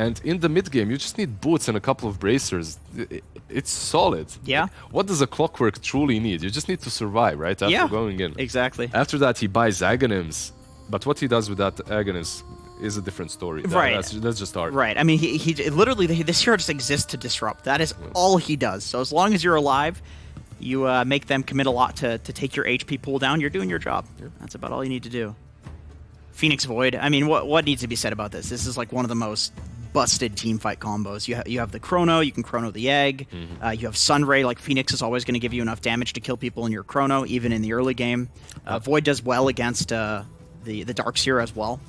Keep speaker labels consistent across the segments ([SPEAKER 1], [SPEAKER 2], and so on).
[SPEAKER 1] And in the mid game, you just need boots and a couple of bracers. It's solid.
[SPEAKER 2] Yeah.
[SPEAKER 1] Like, what does a Clockwork truly need? You just need to survive, right? After going in.
[SPEAKER 2] Exactly.
[SPEAKER 1] After that, he buys Aghanims. But what he does with that Aghanims is a different story.
[SPEAKER 2] Right.
[SPEAKER 1] That's just art.
[SPEAKER 2] Right. I mean, he literally, this hero just exists to disrupt. That is all he does. So as long as you're alive, you make them commit a lot to take your HP pool down. You're doing your job. Yep. That's about all you need to do. Phoenix Void. I mean, what needs to be said about this? This is like one of the most busted team fight combos. You have the Chrono, you can Chrono the Egg. You have Sunray, like Phoenix is always going to give you enough damage to kill people in your Chrono, even in the early game. Void does well against the Darkseer as well.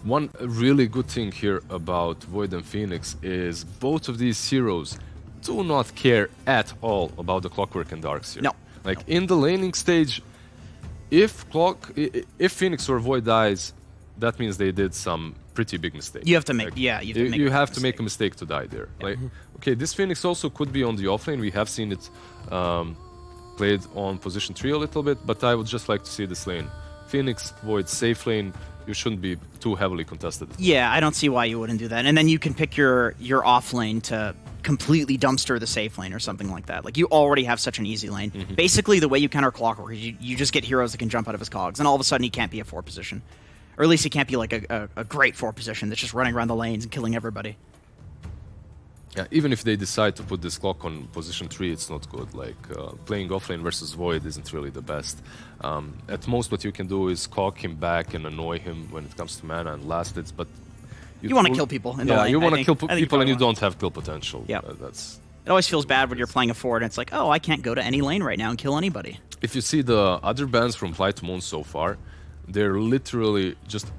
[SPEAKER 1] One really good thing here about Void and Phoenix is both of these heroes do not care at all about the Clockwork and Darkseer.
[SPEAKER 2] No.
[SPEAKER 1] Like in the laning stage, if Phoenix or Void dies, that means they did some pretty big mistake.
[SPEAKER 2] You have to make,
[SPEAKER 1] you have to make a mistake to die there. Yeah. Like, okay, this Phoenix also could be on the offlane. We have seen it played on position 3 a little bit, but I would just like to see this lane. Phoenix, Void, safe lane. You shouldn't be too heavily contested.
[SPEAKER 2] Yeah, I don't see why you wouldn't do that. And then you can pick your off lane to completely dumpster the safe lane or something like that. Like, you already have such an easy lane. Basically, the way you counter Clockwork is you just get heroes that can jump out of his cogs, and all of a sudden he can't be a 4 position. Or at least he can't be like a great 4 position that's just running around the lanes and killing everybody.
[SPEAKER 1] Yeah, even if they decide to put this clock on position 3, it's not good. Like, playing offlane versus Void isn't really the best. At most, what you can do is cock him back and annoy him when it comes to mana and last hits, but...
[SPEAKER 2] You want to kill people in the lane.
[SPEAKER 1] Yeah, you want to kill people and you don't have kill potential.
[SPEAKER 2] Yeah.
[SPEAKER 1] That's...
[SPEAKER 2] It always feels bad when you're playing a forward and it's like, oh, I can't go to any lane right now and kill anybody.
[SPEAKER 1] If you see the other bans from FlyToMoon so far, they're literally just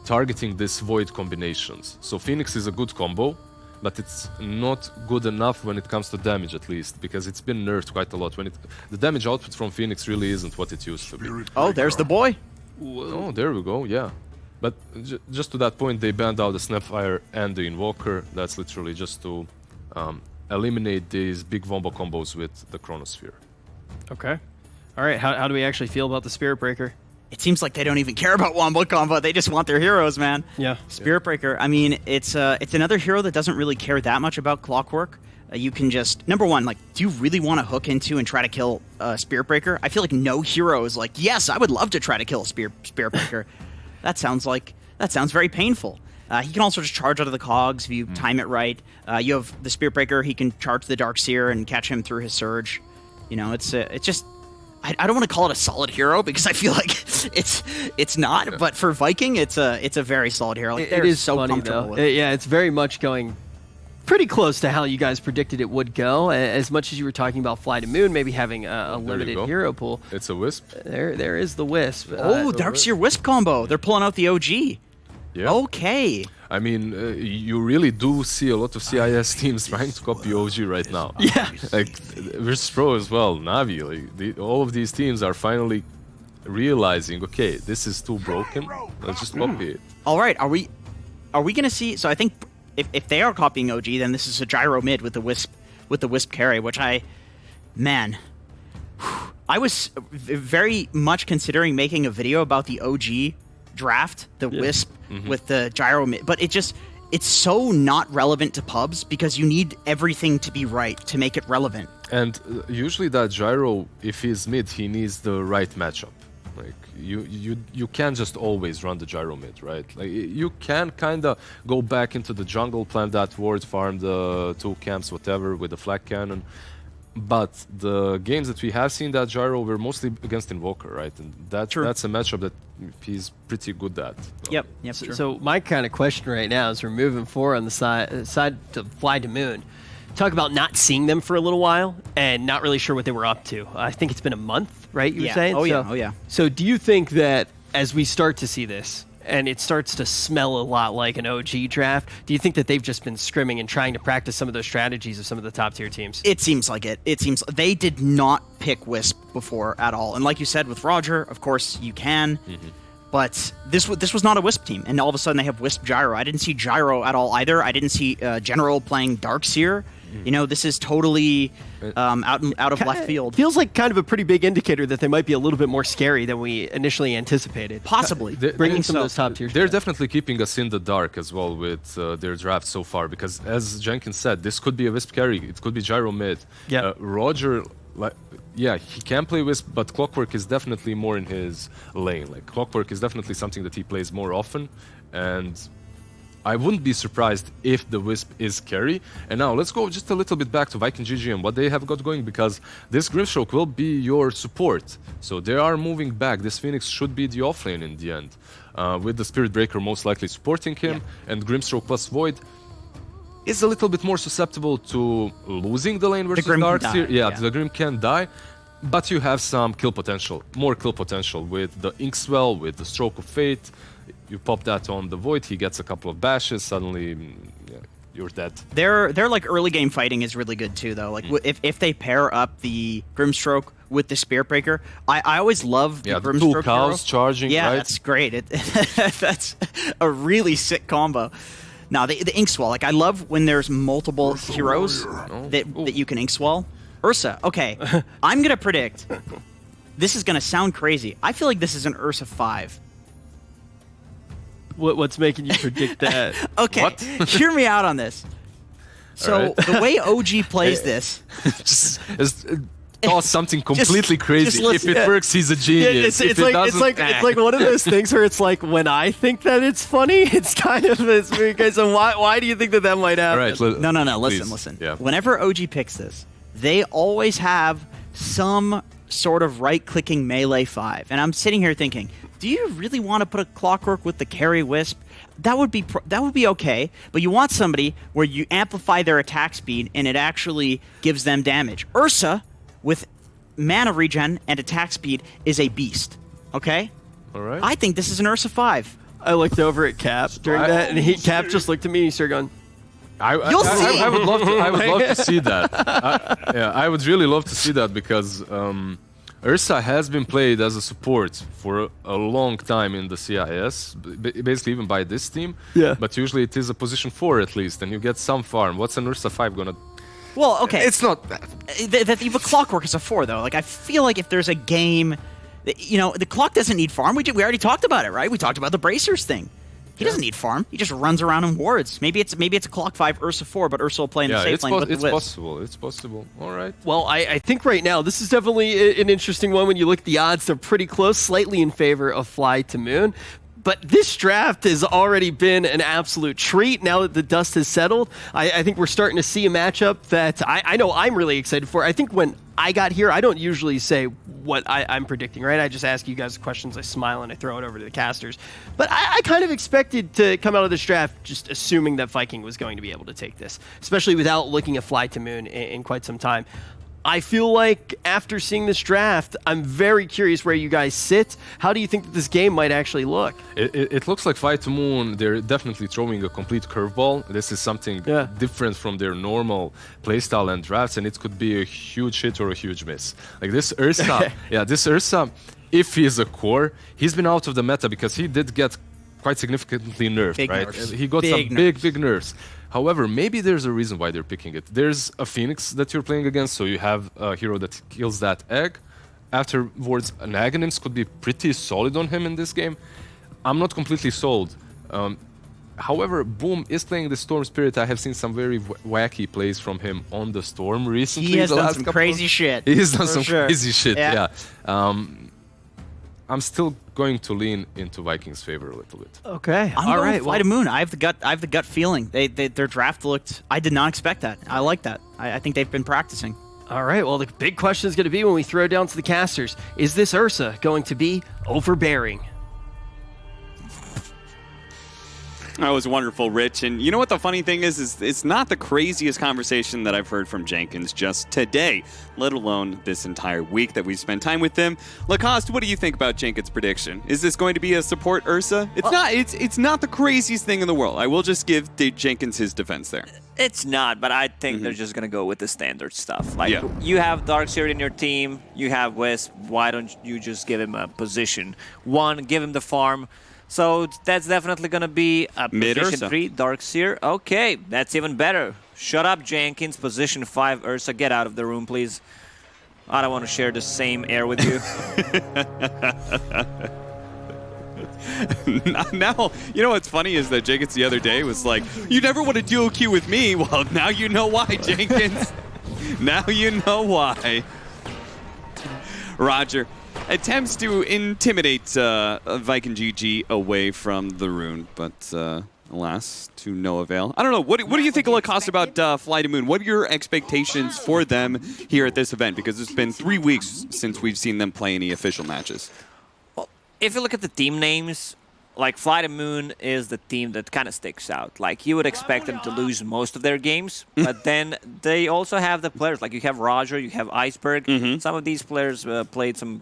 [SPEAKER 1] targeting this Void combinations. So Phoenix is a good combo, but it's not good enough when it comes to damage, at least, because it's been nerfed quite a lot. The damage output from Phoenix really isn't what it used to be.
[SPEAKER 2] Oh, there's the boy.
[SPEAKER 1] Oh, there we go, yeah. But just to that point, they banned out the Snapfire and the Invoker. That's literally just to eliminate these big Wombo combos with the Chronosphere.
[SPEAKER 3] Okay. All right, how do we actually feel about the Spirit Breaker?
[SPEAKER 2] It seems like they don't even care about Wombo combo. They just want their heroes, man.
[SPEAKER 3] Yeah.
[SPEAKER 2] Spirit Breaker. I mean, it's another hero that doesn't really care that much about Clockwork. You can just, number one, like, do you really want to hook into and try to kill Spirit Breaker? I feel like no hero is like, yes, I would love to try to kill a Spirit Breaker. That sounds very painful. He can also just charge out of the cogs if you time it right. You have the Spirit Breaker. He can charge the Darkseer and catch him through his Surge. You know, it's just. I don't want to call it a solid hero because I feel like it's not. But for Viking, it's a very solid hero. Like,
[SPEAKER 3] it is
[SPEAKER 2] so
[SPEAKER 3] funny
[SPEAKER 2] comfortable
[SPEAKER 3] though.
[SPEAKER 2] with it.
[SPEAKER 3] Yeah, it's very much going pretty close to how you guys predicted it would go. As much as you were talking about FlyToMoon maybe having a limited hero pool.
[SPEAKER 1] It's a Wisp.
[SPEAKER 3] There is the Wisp.
[SPEAKER 2] Oh, Darkseer Wisp combo. They're pulling out the OG.
[SPEAKER 1] Yeah.
[SPEAKER 2] Okay.
[SPEAKER 1] I mean, you really do see a lot of CIS teams trying to copy OG right now.
[SPEAKER 3] Yeah.
[SPEAKER 1] Like, Virtus.pro as well, Navi, like, all of these teams are finally realizing, okay, this is too broken, let's just copy it.
[SPEAKER 2] All right, are we going to see... So I think if they are copying OG, then this is a gyro mid with the Wisp carry, which man... I was very much considering making a video about the OG draft, the Wisp with the gyro mid, but it's so not relevant to pubs because you need everything to be right to make it relevant.
[SPEAKER 1] And usually that gyro, if he's mid, he needs the right matchup. Like, you can't just always run the gyro mid, right? Like, you can kind of go back into the jungle, plant that ward, farm the 2 camps, whatever, with the flak cannon. But the games that we have seen that gyro were mostly against Invoker, right? And that's a matchup that he's pretty good at.
[SPEAKER 2] Yep, true.
[SPEAKER 3] So my kind of question right now is we're moving forward on the side to FlyToMoon. Talk about not seeing them for a little while and not really sure what they were up to. I think it's been a month, right? You were saying?
[SPEAKER 2] Oh yeah.
[SPEAKER 3] So do you think that as we start to see this, and it starts to smell a lot like an OG draft, do you think that they've just been scrimming and trying to practice some of those strategies of some of the top tier teams?
[SPEAKER 2] It seems like it. It seems they did not pick Wisp before at all. And like you said with Roger, of course you can, but this was not a Wisp team. And all of a sudden they have Wisp Gyro. I didn't see Gyro at all either. I didn't see General playing Darkseer. You know, this is totally out of left field.
[SPEAKER 3] Feels like kind of a pretty big indicator that they might be a little bit more scary than we initially anticipated.
[SPEAKER 2] Possibly.
[SPEAKER 3] Bringing some of those top tier.
[SPEAKER 1] They're definitely keeping us in the dark as well with their draft so far, because as Jenkins said, this could be a Wisp carry, it could be gyro mid.
[SPEAKER 3] Yeah.
[SPEAKER 1] Roger, yeah, he can play Wisp, but Clockwork is definitely more in his lane. Like, Clockwork is definitely something that he plays more often, and I wouldn't be surprised if the Wisp is carry. And now let's go just a little bit back to Viking GG and what they have got going, because this Grimstroke will be your support. So they are moving back. This Phoenix should be the offlane in the end, with the Spirit Breaker most likely supporting him, and Grimstroke plus Void is a little bit more susceptible to losing the lane versus Darkseer. Yeah, the Grim can die, but you have some kill potential, more kill potential with the Inkswell, with the Stroke of Fate. You pop that on the Void, he gets a couple of bashes, suddenly you're dead.
[SPEAKER 2] Their like early game fighting is really good too, though. Like if they pair up the Grimstroke with the Spirit Breaker, I always love the Grimstroke.
[SPEAKER 1] Two cows charging.
[SPEAKER 2] Yeah,
[SPEAKER 1] right?
[SPEAKER 2] that's great. That's a really sick combo. Now the Inkswell, like I love when there's multiple heroes that you can Inkswell. Ursa, okay, I'm gonna predict. This is gonna sound crazy. I feel like this is an Ursa 5.
[SPEAKER 3] What's making you predict that?
[SPEAKER 2] Okay, hear me out on this. So the way OG plays this,
[SPEAKER 1] toss something completely crazy. If it works, he's a genius.
[SPEAKER 3] It's like one of those things where it's like when I think that it's funny, it's kind of this. Okay, so why do you think that might happen?
[SPEAKER 1] Right,
[SPEAKER 2] no. Listen.
[SPEAKER 1] Yeah.
[SPEAKER 2] Whenever OG picks this, they always have some sort of right-clicking melee 5, and I'm sitting here thinking, do you really want to put a Clockwork with the carry Wisp? That would be okay, but you want somebody where you amplify their attack speed and it actually gives them damage. Ursa, with mana regen and attack speed, is a beast. Okay?
[SPEAKER 1] All right.
[SPEAKER 2] I think this is an Ursa 5.
[SPEAKER 3] I looked over at Cap during that, and Cap just looked at me and he started going,
[SPEAKER 2] You'll see.
[SPEAKER 1] I would love to see that. I would really love to see that, because Ursa has been played as a support for a long time in the CIS, basically even by this team.
[SPEAKER 3] Yeah.
[SPEAKER 1] But usually it is a position 4 at least, and you get some farm. What's an Ursa 5 gonna?
[SPEAKER 2] Well, okay.
[SPEAKER 1] It's not bad.
[SPEAKER 2] The Clockwork is a 4, though. Like, I feel like if there's a game, you know, the Clock doesn't need farm. We already talked about it, right? We talked about the Bracers thing. He doesn't need farm. He just runs around and wards. Maybe it's a Clock 5, Ursa 4, but Ursa will play in the safe lane with the Wisp.
[SPEAKER 1] It's possible. It's possible. All right.
[SPEAKER 3] Well, I think right now this is definitely an interesting one. When you look at the odds, they're pretty close, slightly in favor of FlyToMoon. But this draft has already been an absolute treat now that the dust has settled. I think we're starting to see a matchup that I know I'm really excited for. I think when I got here, I don't usually say what I'm predicting, right? I just ask you guys questions, I smile, and I throw it over to the casters. But I kind of expected to come out of this draft just assuming that Viking was going to be able to take this, especially without looking at FlyToMoon in quite some time. I feel like after seeing this draft, I'm very curious where you guys sit. How do you think that this game might actually look?
[SPEAKER 1] It looks like FlyToMoon, they're definitely throwing a complete curveball. This is something different from their normal playstyle and drafts, and it could be a huge hit or a huge miss. Like this Ursa, this Ursa, if he's a core, he's been out of the meta because he did get quite significantly nerfed, right?
[SPEAKER 2] Nerfs.
[SPEAKER 1] He got some big nerfs. However, maybe there's a reason why they're picking it. There's a Phoenix that you're playing against, so you have a hero that kills that egg. Afterwards, an Aghanim's could be pretty solid on him in this game. I'm not completely sold. However, Boom is playing the Storm Spirit. I have seen some very wacky plays from him on the Storm recently.
[SPEAKER 2] He has done some crazy shit.
[SPEAKER 1] He has done some crazy shit,
[SPEAKER 2] yeah.
[SPEAKER 1] I'm still going to lean into Vikings' favor a little bit.
[SPEAKER 3] Okay.
[SPEAKER 2] I'm going with FlyToMoon. I have the gut feeling. Their draft looked. I did not expect that. I like that. I think they've been practicing.
[SPEAKER 3] All right. Well, the big question is going to be when we throw down to the casters: is this Ursa going to be overbearing?
[SPEAKER 4] That was wonderful, Rich. And you know what the funny thing is it's not the craziest conversation that I've heard from Jenkins just today, let alone this entire week that we've spent time with them. Lacoste, what do you think about Jenkins' prediction? Is this going to be a support Ursa? It's not the craziest thing in the world. I will just give Jenkins his defense there.
[SPEAKER 5] It's not, but I think they're just going to go with the standard stuff. Like, you have Darkseer in your team, you have Wisp, why don't you just give him a position? One, give him the farm. So that's definitely going to be a position 3, Darkseer. Okay, that's even better. Shut up, Jenkins. Position 5. Ursa, get out of the room, please. I don't want to share the same air with you.
[SPEAKER 4] Now, you know what's funny is that Jenkins the other day was like, you never want to duo queue with me. Well, now you know why, Jenkins. Now you know why. Roger attempts to intimidate Viking GG away from the rune, but alas, to no avail. I don't know. What do you think, Lacoste, about FlyToMoon? What are your expectations for them here at this event? Because it's been 3 weeks since we've seen them play any official matches.
[SPEAKER 5] Well, if you look at the team names, like FlyToMoon is the team that kind of sticks out. Like, you would expect them to lose most of their games, but then they also have the players. Like, you have Roger, you have Iceberg. Some of these players played some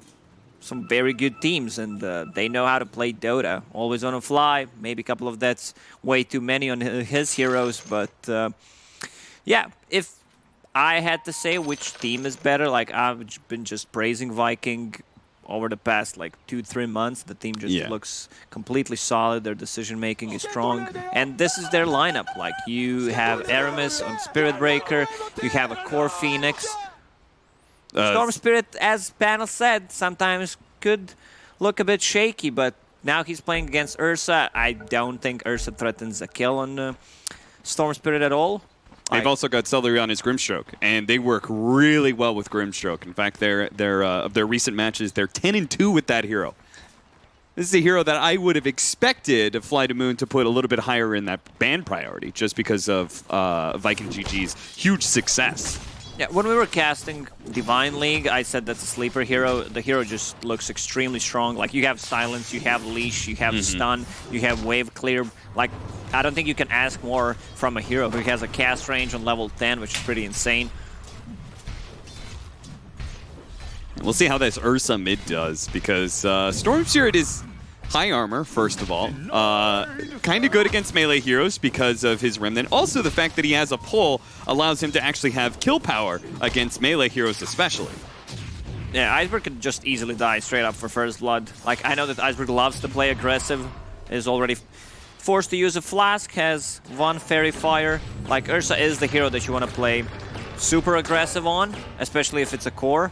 [SPEAKER 5] very good teams, and they know how to play Dota. Always on a fly, maybe a couple of that's way too many on his heroes, but yeah, if I had to say which team is better, like, I've been just praising Viking over the past like 2-3 months. The team just looks completely solid, their decision making is strong, and this is their lineup. Like, you have Aramis on Spirit Breaker, you have a core Phoenix. Storm Spirit, as Panel said, sometimes could look a bit shaky, but now he's playing against Ursa. I don't think Ursa threatens a kill on Storm Spirit at all.
[SPEAKER 4] They've also got Celery on his Grimstroke, and they work really well with Grimstroke. In fact, of their recent matches, they're 10-2 with that hero. This is a hero that I would have expected FlyToMoon to put a little bit higher in that ban priority, just because of Viking GG's huge success.
[SPEAKER 5] Yeah, when we were casting Divine League, I said that's a sleeper hero. The hero just looks extremely strong. Like, you have Silence, you have Leash, you have Stun, you have Wave Clear. Like, I don't think you can ask more from a hero who has a cast range on level 10, which is pretty insane.
[SPEAKER 4] We'll see how this Ursa mid does, because Storm Spirit is high armor, first of all. Kind of good against melee heroes because of his Remnant. Also, the fact that he has a pull allows him to actually have kill power against melee heroes especially.
[SPEAKER 5] Yeah, Iceberg could just easily die straight up for first blood. Like, I know that Iceberg loves to play aggressive, is already forced to use a flask, has one fairy fire. Like, Ursa is the hero that you want to play super aggressive on, especially if it's a core.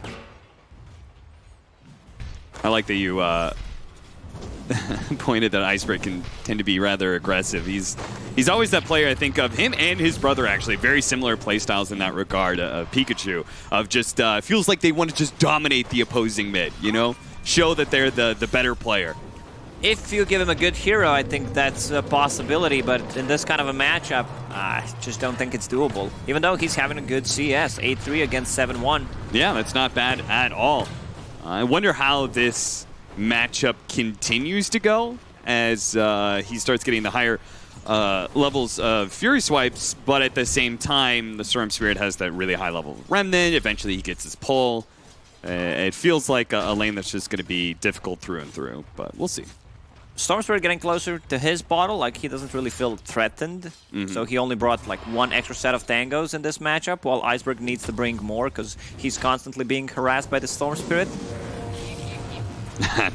[SPEAKER 4] I like that you pointed that Iceberg can tend to be rather aggressive. He's always that player, I think, of him and his brother, actually. Very similar playstyles in that regard, Pikachu, of just feels like they want to just dominate the opposing mid, you know? Show that they're the better player.
[SPEAKER 5] If you give him a good hero, I think that's a possibility, but in this kind of a matchup, I just don't think it's doable. Even though he's having a good CS, 8-3 against 7-1.
[SPEAKER 4] Yeah, that's not bad at all. I wonder how this matchup continues to go as he starts getting the higher levels of Fury Swipes, but at the same time, the Storm Spirit has that really high level of Remnant. Eventually, he gets his pull. It feels like a lane that's just going to be difficult through and through, but we'll see.
[SPEAKER 5] Storm Spirit getting closer to his bottle, like, he doesn't really feel threatened, so he only brought like one extra set of tangos in this matchup, while Iceberg needs to bring more because he's constantly being harassed by the Storm Spirit.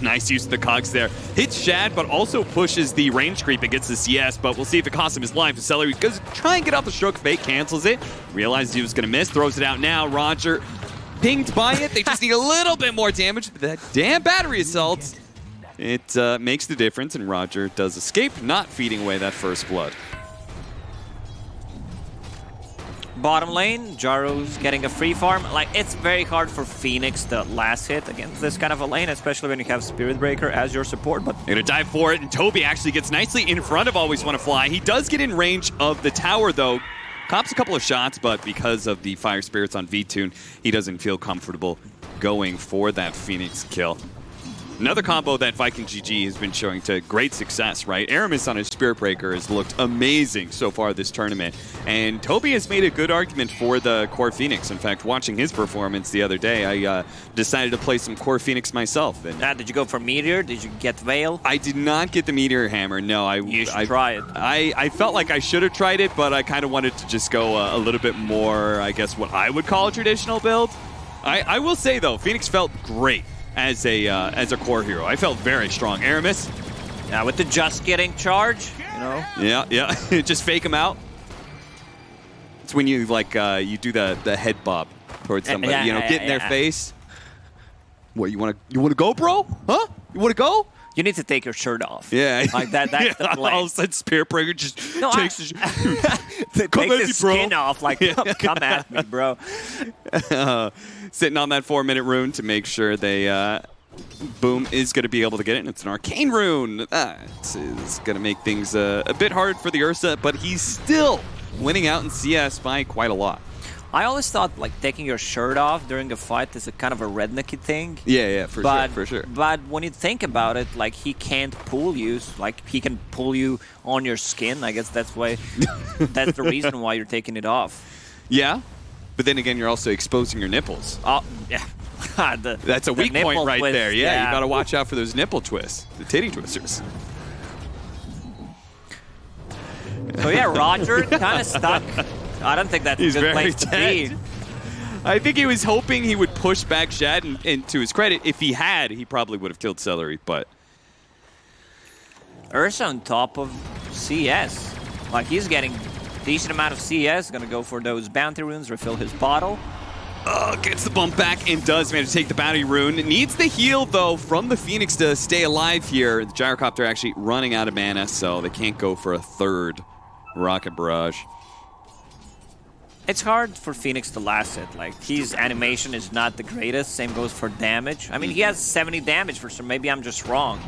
[SPEAKER 4] Nice use of the cogs there. Hits Shad, but also pushes the range creep and gets the CS, but we'll see if it costs him his life. Celery goes try and get out the stroke fake, cancels it, realizes he was going to miss, throws it out now. Roger pinged by it. They just need a little bit more damage. That damn battery assault. It makes the difference, and Roger does escape, not feeding away that first blood.
[SPEAKER 5] Bottom lane, Jaro's getting a free farm. Like, it's very hard for Phoenix to last hit against this kind of a lane, especially when you have Spirit Breaker as your support. But
[SPEAKER 4] they're gonna dive for it, and Toby actually gets nicely in front of Always Wanna Fly. He does get in range of the tower, though. Cops a couple of shots, but because of the Fire Spirits on V-Tune, he doesn't feel comfortable going for that Phoenix kill. Another combo that Viking GG has been showing to great success, right? Aramis on his Spirit Breaker has looked amazing so far this tournament. And Toby has made a good argument for the Core Phoenix. In fact, watching his performance the other day, I decided to play some Core Phoenix myself. And
[SPEAKER 5] did you go for Meteor? Did you get Veil?
[SPEAKER 4] I did not get the Meteor Hammer, no.
[SPEAKER 5] You should try it.
[SPEAKER 4] I felt like I should have tried it, but I kind of wanted to just go a little bit more, I guess, what I would call a traditional build. I will say, though, Phoenix felt great as a core hero. I felt very strong. Aramis.
[SPEAKER 5] Yeah, with the just getting charge, you know.
[SPEAKER 4] Yeah. Just fake him out. It's when you like you do the head bob towards somebody,
[SPEAKER 5] Yeah,
[SPEAKER 4] you know,
[SPEAKER 5] yeah,
[SPEAKER 4] get in their
[SPEAKER 5] yeah.
[SPEAKER 4] face. What, you want to go, bro? Huh? You want to go?
[SPEAKER 5] You need to take your shirt off.
[SPEAKER 4] Yeah.
[SPEAKER 5] Like that. That's the play.
[SPEAKER 4] All of a sudden, Spirit Breaker just
[SPEAKER 5] No,
[SPEAKER 4] takes his...
[SPEAKER 5] Take
[SPEAKER 4] Come at
[SPEAKER 5] the
[SPEAKER 4] me, bro.
[SPEAKER 5] skin off. Like, come at me, bro.
[SPEAKER 4] Sitting on that 4-minute rune to make sure they... Boom is going to be able to get it, and it's an arcane rune. That is going to make things a bit hard for the Ursa, but he's still winning out in CS by quite a lot.
[SPEAKER 5] I always thought like taking your shirt off during a fight is a kind of a rednecky thing.
[SPEAKER 4] Yeah, for sure.
[SPEAKER 5] But when you think about it, like he can't pull you. Like he can pull you on your skin. I guess that's why. That's the reason why you're taking it off.
[SPEAKER 4] Yeah, but then again, you're also exposing your nipples.
[SPEAKER 5] Oh yeah.
[SPEAKER 4] That's a weak point right
[SPEAKER 5] twist,
[SPEAKER 4] there. Yeah, you got to watch out for those nipple twists, the titty twisters.
[SPEAKER 5] So yeah, Roger kind of stuck. I don't think that's
[SPEAKER 4] He's
[SPEAKER 5] a good
[SPEAKER 4] very
[SPEAKER 5] place to
[SPEAKER 4] dead.
[SPEAKER 5] be.
[SPEAKER 4] I think he was hoping he would push back Shad, and to his credit, if he had, he probably would have killed Celery, but...
[SPEAKER 5] Ursa on top of CS. Like he's getting decent amount of CS, gonna go for those bounty runes, refill his bottle.
[SPEAKER 4] Gets the bump back and does manage to take the bounty rune. Needs the heal, though, from the Phoenix to stay alive here. The Gyrocopter actually running out of mana, so they can't go for a third Rocket Barrage.
[SPEAKER 5] It's hard for Phoenix to last it. Like his animation is not the greatest. Same goes for damage. I mean, he has 70 damage for some. Maybe I'm just wrong.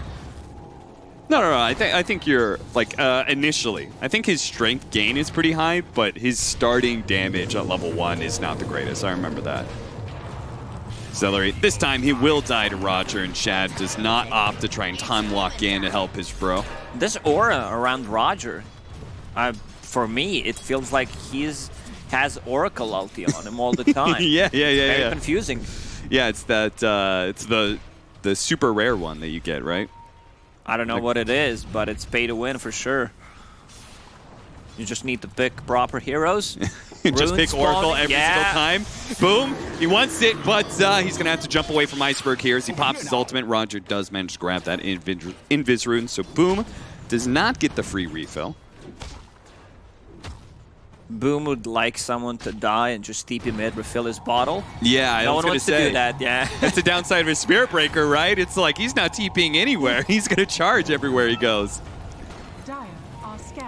[SPEAKER 4] No. I think you're like initially. I think his strength gain is pretty high, but his starting damage at level 1 is not the greatest. I remember that. Celery. This time he will die to Roger, and Shad does not opt to try and time lock in to help his bro.
[SPEAKER 5] This aura around Roger, for me, it feels like has Oracle ulti on him all the time.
[SPEAKER 4] yeah.
[SPEAKER 5] Very confusing.
[SPEAKER 4] Yeah, it's that. It's the super rare one that you get, right?
[SPEAKER 5] I don't know what it is, but it's pay to win for sure. You just need to pick proper heroes.
[SPEAKER 4] Just pick Oracle
[SPEAKER 5] spawning.
[SPEAKER 4] every single time. Boom. He wants it, but he's going to have to jump away from Iceberg here as he pops his ultimate. Roger does manage to grab that Invis rune, so Boom does not get the free refill.
[SPEAKER 5] Boom would like someone to die and just TP mid, refill his bottle.
[SPEAKER 4] Yeah, I
[SPEAKER 5] No
[SPEAKER 4] was
[SPEAKER 5] one
[SPEAKER 4] going
[SPEAKER 5] wants
[SPEAKER 4] to
[SPEAKER 5] to
[SPEAKER 4] say.
[SPEAKER 5] do that, yeah.
[SPEAKER 4] That's the downside of a Spirit Breaker, right? It's like he's not TPing anywhere. He's going to charge everywhere he goes.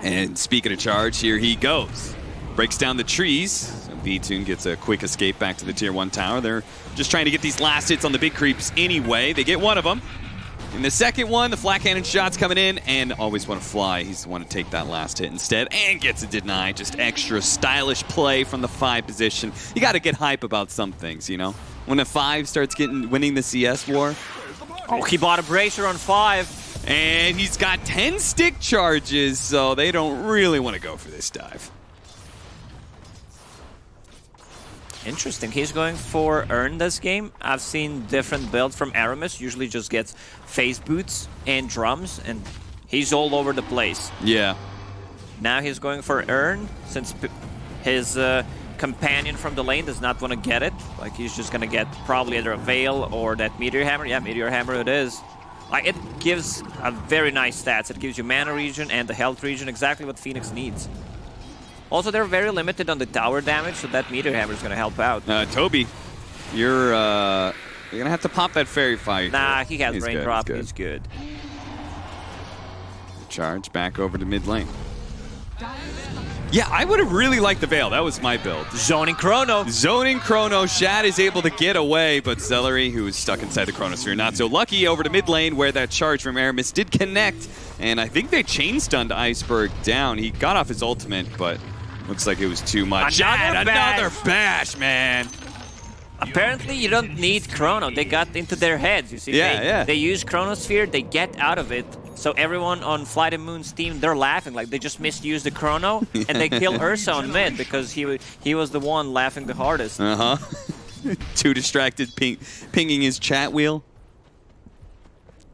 [SPEAKER 4] And speaking of charge, here he goes. Breaks down the trees. So V-Tune gets a quick escape back to the Tier 1 tower. They're just trying to get these last hits on the big creeps anyway. They get one of them. In the second one, the flat cannon shot's coming in, and always want to fly. He's the one to take that last hit instead, and gets a deny. Just extra stylish play from the 5 position. You got to get hype about some things, you know? When a 5 starts winning the CS war.
[SPEAKER 5] Oh, he bought a bracer on 5.
[SPEAKER 4] And he's got 10 stick charges, so they don't really want to go for this dive.
[SPEAKER 5] Interesting. He's going for Earn this game. I've seen different builds from Aramis. Usually just gets phase boots and drums, and he's all over the place.
[SPEAKER 4] Yeah.
[SPEAKER 5] Now he's going for Earn, since his companion from the lane does not want to get it. Like, he's just going to get probably either a Veil or that Meteor Hammer. Yeah, Meteor Hammer it is. Like, it gives a very nice stats. It gives you mana regen and the health regen, exactly what Phoenix needs. Also, they're very limited on the tower damage, so that Meteor Hammer is going to help out.
[SPEAKER 4] Toby, you're going to have to pop that Fairy Fire.
[SPEAKER 5] Nah, he has
[SPEAKER 4] He's
[SPEAKER 5] Brain
[SPEAKER 4] good,
[SPEAKER 5] Drop.
[SPEAKER 4] he's
[SPEAKER 5] He's good.
[SPEAKER 4] Charge back over to mid lane. Yeah, I would have really liked the Veil. That was my build.
[SPEAKER 5] Zoning Chrono.
[SPEAKER 4] Zoning Chrono. Shad is able to get away, but Celery, who is stuck inside the Chronosphere, not so lucky. Over to mid lane, where that charge from Aramis did connect. And I think they chain stunned Iceberg down. He got off his ultimate, but looks like it was too much.
[SPEAKER 5] Another
[SPEAKER 4] bash, man.
[SPEAKER 5] Apparently, you don't need Chrono. They got into their heads. You see,
[SPEAKER 4] Yeah.
[SPEAKER 5] They use Chronosphere. They get out of it. So everyone on FlyToMoon's team, they're laughing like they just misused the Chrono, and they kill Ursa on mid because he was the one laughing the hardest.
[SPEAKER 4] Too distracted, pinging his chat wheel.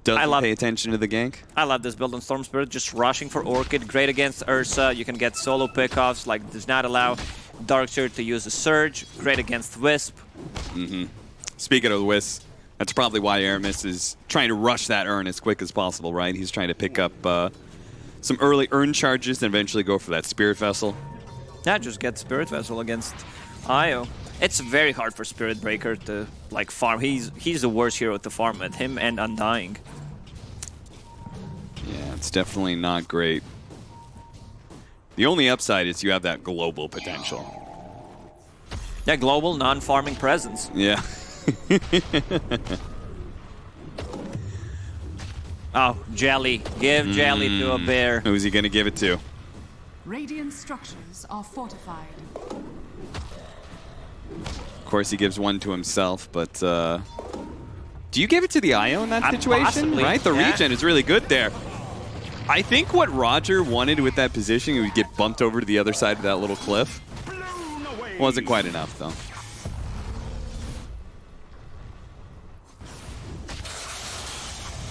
[SPEAKER 4] Doesn't pay attention to the gank.
[SPEAKER 5] I love this build on Storm Spirit, just rushing for Orchid. Great against Ursa. You can get solo pickoffs, like does not allow Darkseer to use a Surge. Great against Wisp.
[SPEAKER 4] Speaking of the Wisp, that's probably why Aramis is trying to rush that Urn as quick as possible, right? He's trying to pick up some early Urn charges and eventually go for that Spirit Vessel.
[SPEAKER 5] Yeah, just get Spirit Vessel against Io. It's very hard for Spirit Breaker to like farm. He's the worst hero to farm with him and Undying.
[SPEAKER 4] Yeah, it's definitely not great. The only upside is you have that global potential.
[SPEAKER 5] Yeah, global non-farming presence.
[SPEAKER 4] Yeah.
[SPEAKER 5] Oh, Jelly. Give Jelly to a bear.
[SPEAKER 4] Who's he gonna give it to?
[SPEAKER 6] Radiant structures are fortified.
[SPEAKER 4] Of course, he gives one to himself, but do you give it to the IO in that situation?
[SPEAKER 5] Possibly,
[SPEAKER 4] Right? The
[SPEAKER 5] yeah.
[SPEAKER 4] regen is really good there. I think what Roger wanted with that position, he would get bumped over to the other side of that little cliff. Wasn't quite enough, though.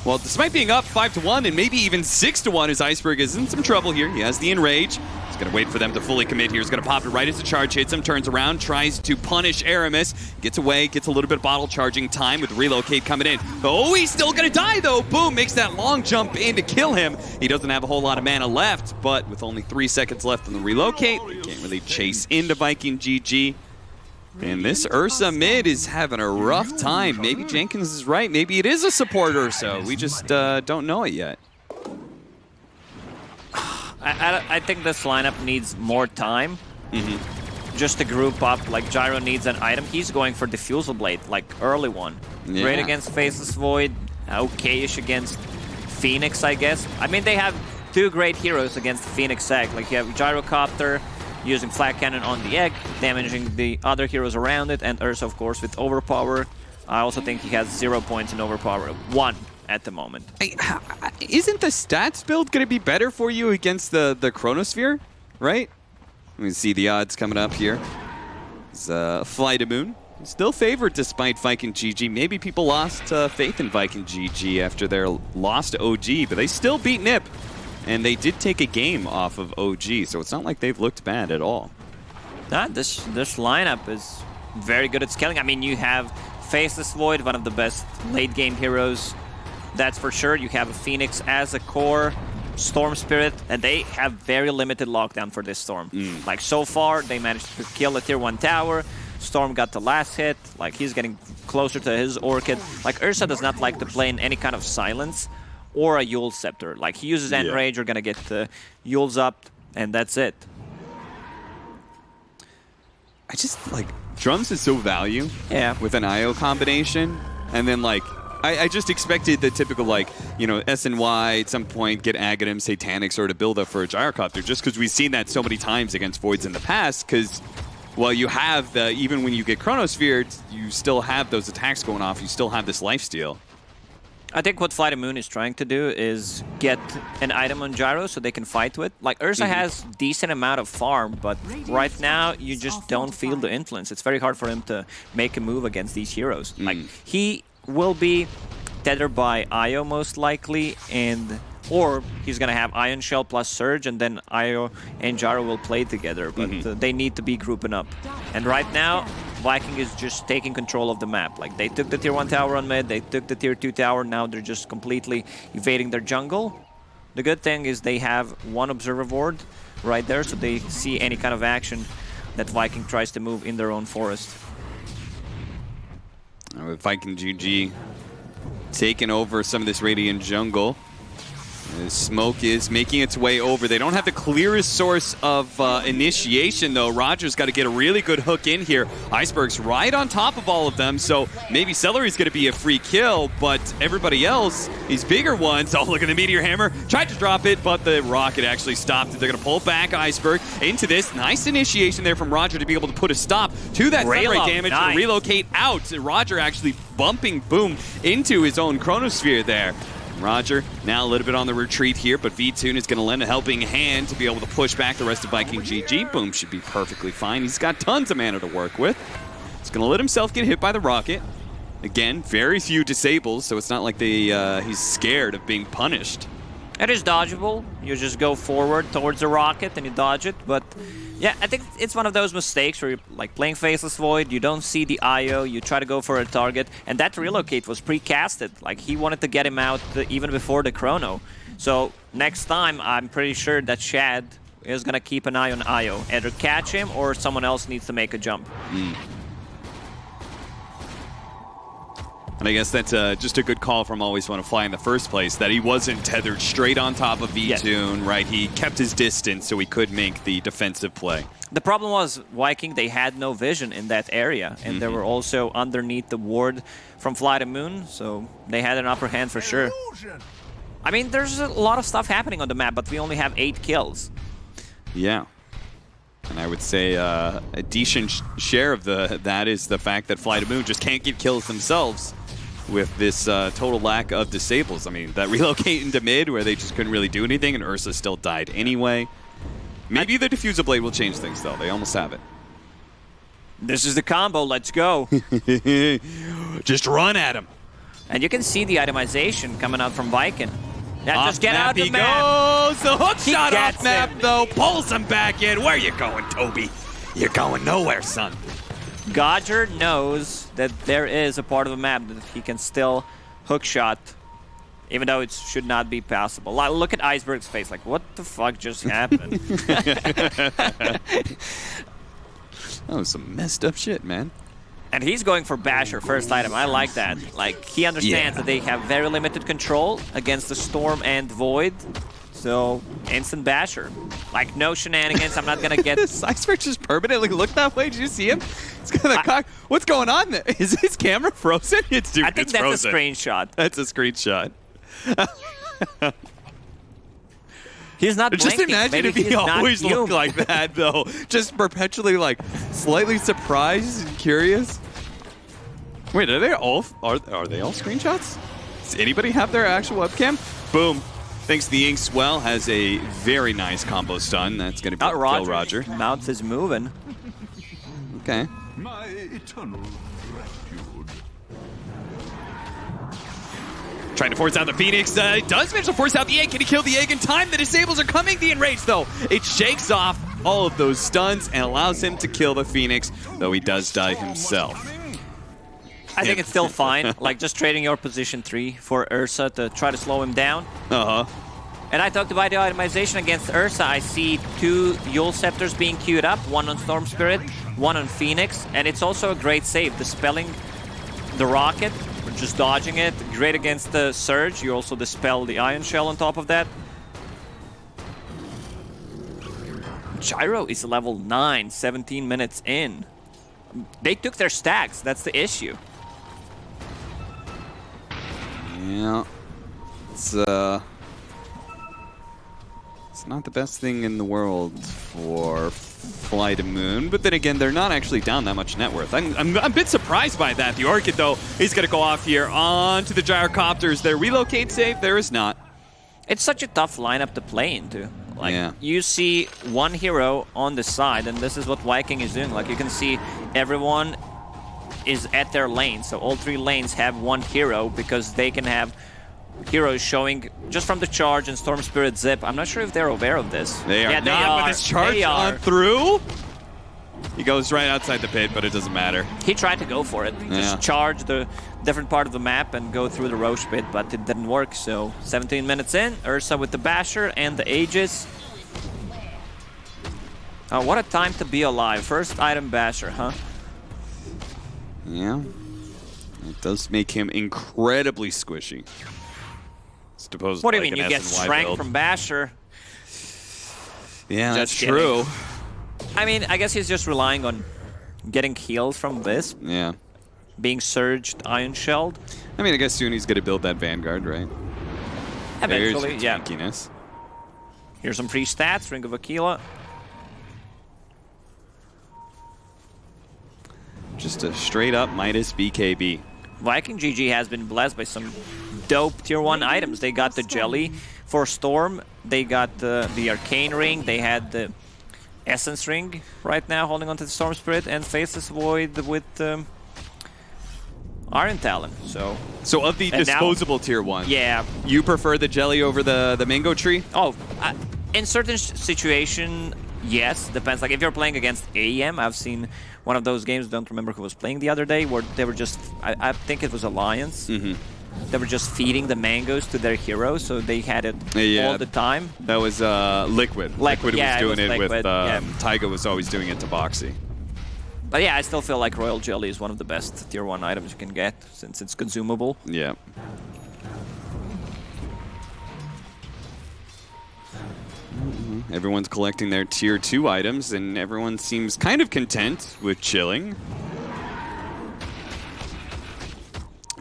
[SPEAKER 4] Well, despite being up 5-1 and maybe even 6-1, his Iceberg is in some trouble here. He has the Enrage. He's going to wait for them to fully commit here. He's going to pop it right as the charge hits him, turns around, tries to punish Aramis, gets away, gets a little bit of bottle charging time with Relocate coming in. Oh, he's still going to die, though. Boom, makes that long jump in to kill him. He doesn't have a whole lot of mana left, but with only 3 seconds left on the Relocate, he can't really chase into Viking GG. And this Ursa mid is having a rough time. Maybe Jenkins is right. Maybe it is a support Ursa. We just don't know it yet.
[SPEAKER 5] I think this lineup needs more time. Just to group up. Like, Gyro needs an item. He's going for Diffusal Blade, like early one.
[SPEAKER 4] Yeah.
[SPEAKER 5] Great against Faceless Void. Okay-ish against Phoenix, I guess. I mean, they have 2 great heroes against the Phoenix egg. Like, you have Gyrocopter using Flat Cannon on the egg, damaging the other heroes around it, and Ursa, of course, with Overpower. I also think he has 0 points in Overpower. 1 at the moment.
[SPEAKER 4] Isn't the stats build going to be better for you against the Chronosphere, right? Let me see the odds coming up here. It's FlyToMoon. Still favored despite Viking GG. Maybe people lost faith in Viking GG after their loss to OG, but they still beat NiP. And they did take a game off of OG, so it's not like they've looked bad at all.
[SPEAKER 5] This lineup is very good at scaling. I mean, you have Faceless Void, one of the best late-game heroes. That's for sure. You have a Phoenix as a core, Storm Spirit, and they have very limited lockdown for this Storm. Like, so far, they managed to kill a Tier 1 tower. Storm got the last hit. Like, he's getting closer to his Orchid. Like, Ursa does not like to play in any kind of silence or a Yule Scepter. Like, he uses Enrage, you're gonna get the Yules up, and that's it.
[SPEAKER 4] I just, like, drums is so value with an IO combination, and then, like, I just expected the typical, like, you know, SNY at some point get Aghanim, Satanics, or to build up for a Gyrocopter, just because we've seen that so many times against Voids in the past, because, well, you have the, even when you get Chronosphere, you still have those attacks going off, you still have this lifesteal.
[SPEAKER 5] I think what FlyToMoon is trying to do is get an item on Gyro so they can fight with. Like, Ursa has decent amount of farm, but right now you just don't feel the influence. It's very hard for him to make a move against these heroes. Like, he will be tethered by Io most likely, or he's gonna have Ion Shell plus Surge, and then Io and Gyro will play together, but they need to be grouping up. And right now, Viking is just taking control of the map. Like, they took the Tier 1 tower on mid, they took the Tier 2 tower, now they're just completely evading their jungle. The good thing is they have 1 Observer Ward right there, so they see any kind of action that Viking tries to move in their own forest.
[SPEAKER 4] With Viking GG taking over some of this Radiant jungle. The smoke is making its way over. They don't have the clearest source of initiation, though. Roger's got to get a really good hook in here. Iceberg's right on top of all of them, so maybe Celery's going to be a free kill, but everybody else, these bigger ones, oh, look at the Meteor Hammer. Tried to drop it, but the rocket actually stopped it. They're going to pull back Iceberg into this. Nice initiation there from Roger to be able to put a stop to that sunray damage and relocate out. Roger actually bumping Boom into his own Chronosphere there. Roger now a little bit on the retreat here, but V-Tune is going to lend a helping hand to be able to push back the rest of Viking GG. Boom should be perfectly fine. He's got tons of mana to work with. He's going to let himself get hit by the rocket. Again, very few disables, so it's not like he's scared of being punished.
[SPEAKER 5] It is dodgeable. You just go forward towards the rocket and you dodge it, but yeah, I think it's one of those mistakes where you're like playing Faceless Void, you don't see the IO, you try to go for a target, and that relocate was pre-casted. Like, he wanted to get him out even before the chrono. So next time, I'm pretty sure that Shad is going to keep an eye on Io. Either catch him or someone else needs to make a jump.
[SPEAKER 4] And I guess that's just a good call from Always Want to Fly in the first place, that he wasn't tethered straight on top of V-Tune, right? He kept his distance so he could make the defensive play.
[SPEAKER 5] The problem was Viking, they had no vision in that area, and they were also underneath the ward from FlyToMoon, so they had an upper hand for sure. I mean, there's a lot of stuff happening on the map, but we only have 8 kills.
[SPEAKER 4] Yeah. And I would say a decent share of that is the fact that FlyToMoon just can't get kills themselves with this total lack of disables. I mean, that relocate into mid where they just couldn't really do anything, and Ursa still died anyway. Maybe the Diffuser Blade will change things, though. They almost have it.
[SPEAKER 5] This is the combo. Let's go.
[SPEAKER 4] Just run at him.
[SPEAKER 5] And you can see the itemization coming out from Viking. Yeah, just get out of the
[SPEAKER 4] he
[SPEAKER 5] map.
[SPEAKER 4] goes. The hook
[SPEAKER 5] He
[SPEAKER 4] shot
[SPEAKER 5] gets
[SPEAKER 4] off map,
[SPEAKER 5] him.
[SPEAKER 4] though. Pulls him back in. Where you going, Toby? You're going nowhere, son.
[SPEAKER 5] Godger knows that there is a part of the map that he can still hook shot, even though it should not be passable. Like, look at Iceberg's face. Like, what the fuck just happened?
[SPEAKER 4] That was some messed up shit, man.
[SPEAKER 5] And he's going for Basher first item. I like that. Like, he understands that they have very limited control against the Storm and Void. So, instant Basher. Like, no shenanigans. I'm not going to get...
[SPEAKER 4] This Iceberg just permanently looked that way. Did you see him? It's got the cock. What's going on there? Is his camera frozen? It's
[SPEAKER 5] I think that's
[SPEAKER 4] frozen.
[SPEAKER 5] a screenshot.
[SPEAKER 4] That's a screenshot.
[SPEAKER 5] He's not
[SPEAKER 4] Just
[SPEAKER 5] blinking.
[SPEAKER 4] imagine
[SPEAKER 5] Maybe
[SPEAKER 4] if he
[SPEAKER 5] he's not
[SPEAKER 4] always looked
[SPEAKER 5] human.
[SPEAKER 4] like that, though. Just perpetually, like, slightly surprised and curious. Wait, are they all screenshots? Does anybody have their actual webcam? Boom. Thanks to the Inkswell, has a very nice combo stun. That's going to be kill Roger.
[SPEAKER 5] Mouth is moving.
[SPEAKER 4] Okay.
[SPEAKER 7] My eternal gratitude.
[SPEAKER 4] Trying to force out the Phoenix. Does manage to force out the egg. Can he kill the egg in time? The disables are coming. The enrage, though. It shakes off all of those stuns and allows him to kill the Phoenix, though he does die himself.
[SPEAKER 5] I think it's still fine. Like, just trading your position 3 for Ursa to try to slow him down.
[SPEAKER 4] Uh-huh.
[SPEAKER 5] And I talked about the itemization against Ursa. I see 2 Yule Scepters being queued up, 1 on Storm Spirit, 1 on Phoenix, and it's also a great save. Dispelling the Rocket, or just dodging it, great against the Surge. You also dispel the Ion Shell on top of that. Gyro is level 9, 17 minutes in. They took their stacks, that's the issue.
[SPEAKER 4] Yeah. It's not the best thing in the world for FlyToMoon, but then again, they're not actually down that much net worth. I'm a bit surprised by that. The Orchid, though, is going to go off here onto the Gyrocopters. Their relocate save, there is not.
[SPEAKER 5] It's such a tough lineup to play into. Like,
[SPEAKER 4] Yeah.
[SPEAKER 5] you see one hero on the side, and this is what Viking is doing. Like, you can see everyone is at their lane, so all 3 lanes have one hero because they can have heroes showing just from the charge and Storm Spirit Zip. I'm not sure if they're aware of this.
[SPEAKER 4] They are not, with this charge on through. He goes right outside the pit, but it doesn't matter.
[SPEAKER 5] He tried to go for it. Just charge the different part of the map and go through the Roche pit, but it didn't work. So 17 minutes in, Ursa with the Basher and the Aegis. Oh, what a time to be alive. First item Basher, huh?
[SPEAKER 4] Yeah. It does make him incredibly squishy.
[SPEAKER 5] What do you mean? You get strength from Basher?
[SPEAKER 4] Yeah, that's
[SPEAKER 5] Just kidding.
[SPEAKER 4] true.
[SPEAKER 5] I mean, I guess he's just relying on getting heals from this,
[SPEAKER 4] Yeah.
[SPEAKER 5] being surged, ion shelled.
[SPEAKER 4] I mean, I guess soon he's going to build that Vanguard, right?
[SPEAKER 5] Eventually,
[SPEAKER 4] There's
[SPEAKER 5] yeah.
[SPEAKER 4] tankiness.
[SPEAKER 5] Here's some free stats, Ring of Aquila.
[SPEAKER 4] Just a straight up Midas BKB.
[SPEAKER 5] Viking GG has been blessed by some dope tier 1 items. They got the Jelly for Storm, they got the Arcane Ring, they had the Essence Ring right now holding onto the Storm Spirit, and Faceless Void with Iron Talon. So
[SPEAKER 4] of the disposable tier 1,
[SPEAKER 5] yeah.
[SPEAKER 4] you prefer the Jelly over the Mango Tree?
[SPEAKER 5] Oh, in certain situation, yes. Depends. Like if you're playing against AEM, I've seen one of those games, don't remember who was playing the other day, where they were just, I think it was Alliance. they were just feeding the mangoes to their hero, so they had it
[SPEAKER 4] Yeah.
[SPEAKER 5] all the time.
[SPEAKER 4] That was Liquid. Liquid
[SPEAKER 5] yeah,
[SPEAKER 4] was doing it
[SPEAKER 5] Liquid,
[SPEAKER 4] with
[SPEAKER 5] yeah.
[SPEAKER 4] Taiga was always doing it to Boxy.
[SPEAKER 5] But yeah, I still feel like Royal Jelly is one of the best tier 1 items you can get, since it's consumable.
[SPEAKER 4] Yeah. Everyone's collecting their tier 2 items, and everyone seems kind of content with chilling.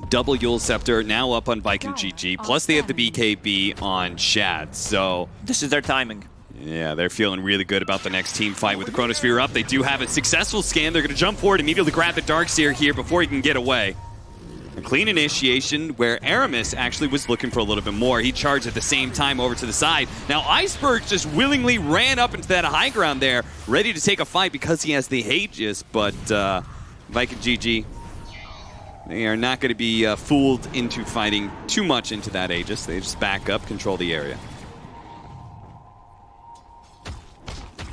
[SPEAKER 4] Double Yule Scepter now up on Viking GG, plus they have the BKB on Shad, so...
[SPEAKER 5] This is their timing.
[SPEAKER 4] Yeah, they're feeling really good about the next team fight with the Chronosphere up. They do have a successful scan. They're going to jump forward, immediately grab the Darkseer here before he can get away. A clean initiation where Aramis actually was looking for a little bit more. He charged at the same time over to the side. Now Iceberg just willingly ran up into that high ground there, ready to take a fight because he has the Aegis, but Viking GG, they are not going to be fooled into fighting too much into that Aegis. They just back up, control the area.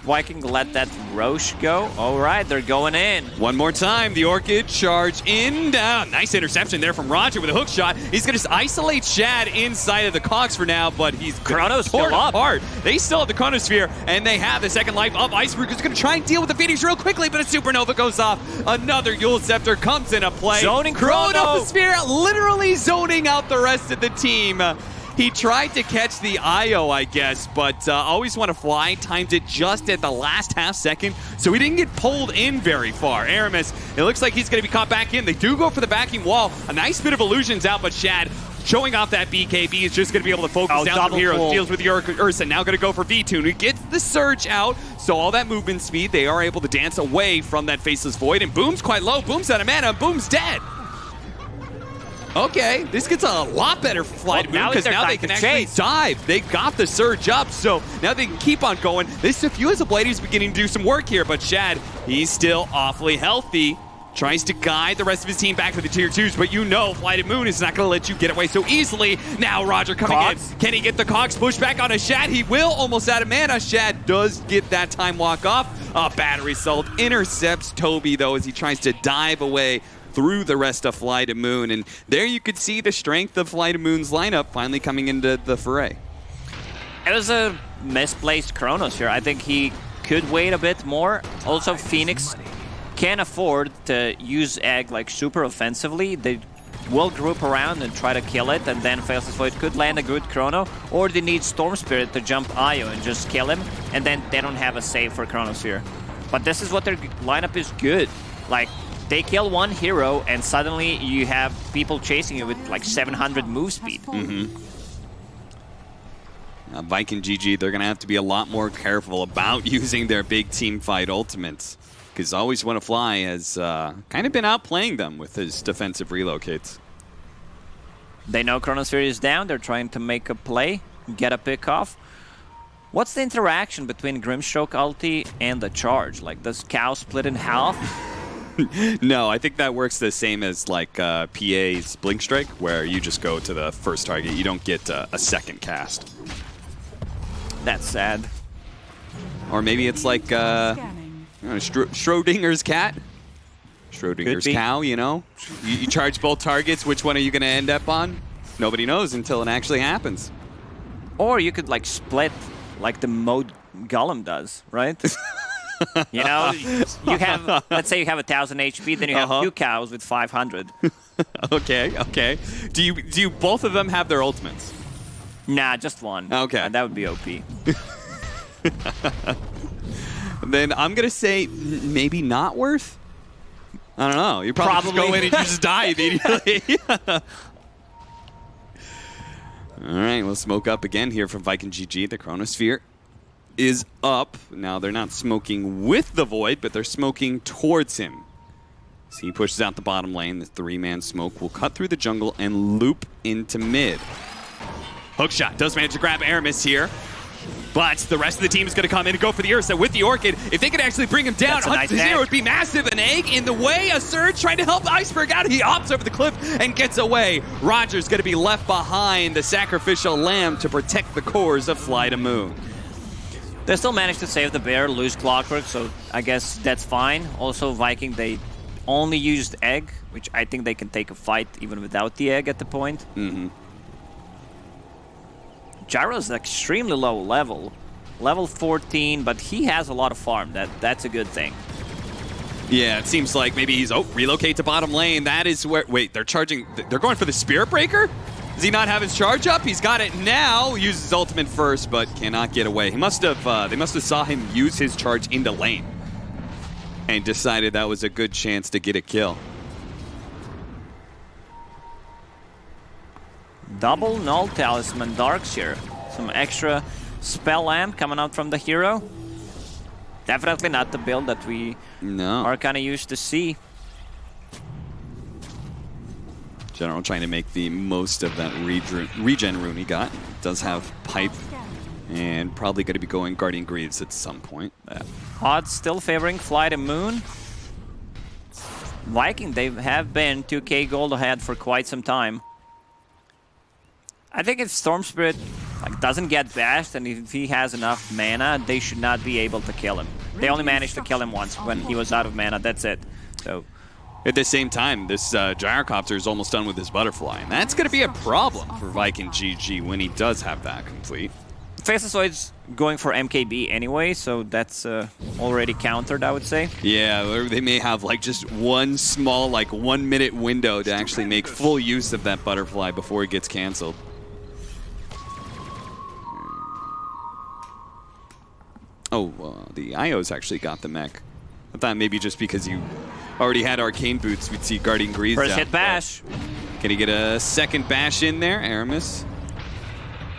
[SPEAKER 5] Viking let that Roche go. All right, they're going in.
[SPEAKER 4] One more time, the Orchid charge in, down. Nice interception there from Roger with a hook shot. He's going to isolate Shad inside of the cogs for now, but he's
[SPEAKER 5] Chrono's
[SPEAKER 4] torn
[SPEAKER 5] still up.
[SPEAKER 4] apart. They still have the Chronosphere, and they have the second life up. Iceberg is going to try and deal with the Phoenix real quickly, but a Supernova goes off. Another Yule Scepter comes into play.
[SPEAKER 5] Zoning Chrono.
[SPEAKER 4] Chronosphere literally zoning out the rest of the team. He tried to catch the IO, I guess, but Always Want to Fly timed it just at the last half second, so he didn't get pulled in very far. Aramis, it looks like he's going to be caught back in. They do go for the backing wall. A nice bit of illusions out, but Shad showing off that BKB is just going to be able to focus down from Heroes. Deals with the Ursa, now going to go for V-Tune, who gets the Surge out, so all that movement speed, they are able to dance away from that Faceless Void, and Boom's quite low. Boom's out of mana, Boom's dead. Okay, this gets a lot better for FlyToMoon because now they can actually dive. They got the Surge up, so now they can keep on going. This Diffuser Blade is beginning to do some work here, but Shad, he's still awfully healthy. Tries to guide the rest of his team back to the tier 2s, but you know FlyToMoon is not going to let you get away so easily. Now Roger coming in. Can he get the cogs pushed back on a Shad? He will, almost out of mana. Shad does get that time walk off. Battery Salt intercepts Toby, though, as he tries to dive away through the rest of FlyToMoon, and there you could see the strength of FlyToMoon's lineup finally coming into the fray.
[SPEAKER 5] It was a misplaced Chronos here. I think he could wait a bit more. Also, Phoenix can't afford to use Egg like super offensively. They will group around and try to kill it, and then Faceless Void could land a good Chrono, or they need Storm Spirit to jump Io and just kill him, and then they don't have a save for Chronosphere. But this is what their lineup is good. Like, they kill one hero, and suddenly you have people chasing you with like 700 move speed.
[SPEAKER 4] Viking GG, they're going to have to be a lot more careful about using their big team fight ultimates, because Always Want to Fly has kind of been outplaying them with his defensive relocates.
[SPEAKER 5] They know Chronosphere is down. They're trying to make a play, get a pick off. What's the interaction between Grimstroke ulti and the charge? Like, does Cow split in half?
[SPEAKER 4] No, I think that works the same as like PA's Blink Strike, where you just go to the first target. You don't get a second cast.
[SPEAKER 5] That's sad.
[SPEAKER 4] Or maybe it's like Schrodinger's cat. Schrodinger's cow, you know? You charge both targets. Which one are you going to end up on? Nobody knows until it actually happens.
[SPEAKER 5] Or you could like split like the Mode Golem does, right? You know, you have, let's say you have 1,000 HP, then you have 2 cows with 500.
[SPEAKER 4] Okay. Do you both of them have their ultimates?
[SPEAKER 5] Nah, just one.
[SPEAKER 4] Okay.
[SPEAKER 5] That would be OP.
[SPEAKER 4] Then I'm going to say maybe not worth? I don't know. You probably just go in and you just die immediately. All right, we'll smoke up again here from Viking GG. The Chronosphere is up. Now they're not smoking with the Void, but they're smoking towards him. So he pushes out the bottom lane. The 3-man smoke will cut through the jungle and loop into mid. Hookshot does manage to grab Aramis here, but the rest of the team is going to come in and go for the Ursa with the Orchid. If they could actually bring him down, 100 would be massive. An egg in the way. A Surge trying to help Iceberg out. He hops over the cliff and gets away. Roger's going to be left behind, the sacrificial lamb to protect the cores of FlyToMoon.
[SPEAKER 5] They still managed to save the bear, lose Clockwork, so I guess that's fine. Also, Viking, they only used egg, which I think they can take a fight even without the egg at the point. Gyro is extremely low level. Level 14, but he has a lot of farm. That's a good thing.
[SPEAKER 4] Yeah, it seems like maybe he's... Oh, relocate to bottom lane. That is where... Wait, they're charging... They're going for the Spirit Breaker? Does he not have his charge up? He's got it now. Uses his ultimate first, but cannot get away. He must have... they must have saw him use his charge into lane and decided that was a good chance to get a kill.
[SPEAKER 5] Double Null Talisman Darkseer. Some extra spell lamp coming out from the hero. Definitely not the build that we are kind of used to see.
[SPEAKER 4] General trying to make the most of that regen rune he got. Does have pipe and probably going to be going Guardian Greaves at some point.
[SPEAKER 5] Odds still favoring FlyToMoon. Viking, they have been 2k gold ahead for quite some time. I think if Storm Spirit doesn't get bashed and if he has enough mana, they should not be able to kill him. They only managed to kill him once when he was out of mana, that's it. So
[SPEAKER 4] at the same time, this Gyrocopter is almost done with his butterfly, and that's going to be a problem for Viking GG when he does have that complete.
[SPEAKER 5] Facelessoid's going for MKB anyway, so that's already countered, I would say.
[SPEAKER 4] Yeah, or they may have just one small 1 minute window to actually make full use of that butterfly before it gets canceled. Oh, the IO's actually got the mech. I thought maybe just because you already had Arcane Boots, we'd see Guardian Greaves
[SPEAKER 5] First hit bash.
[SPEAKER 4] Can he get a second bash in there? Aramis.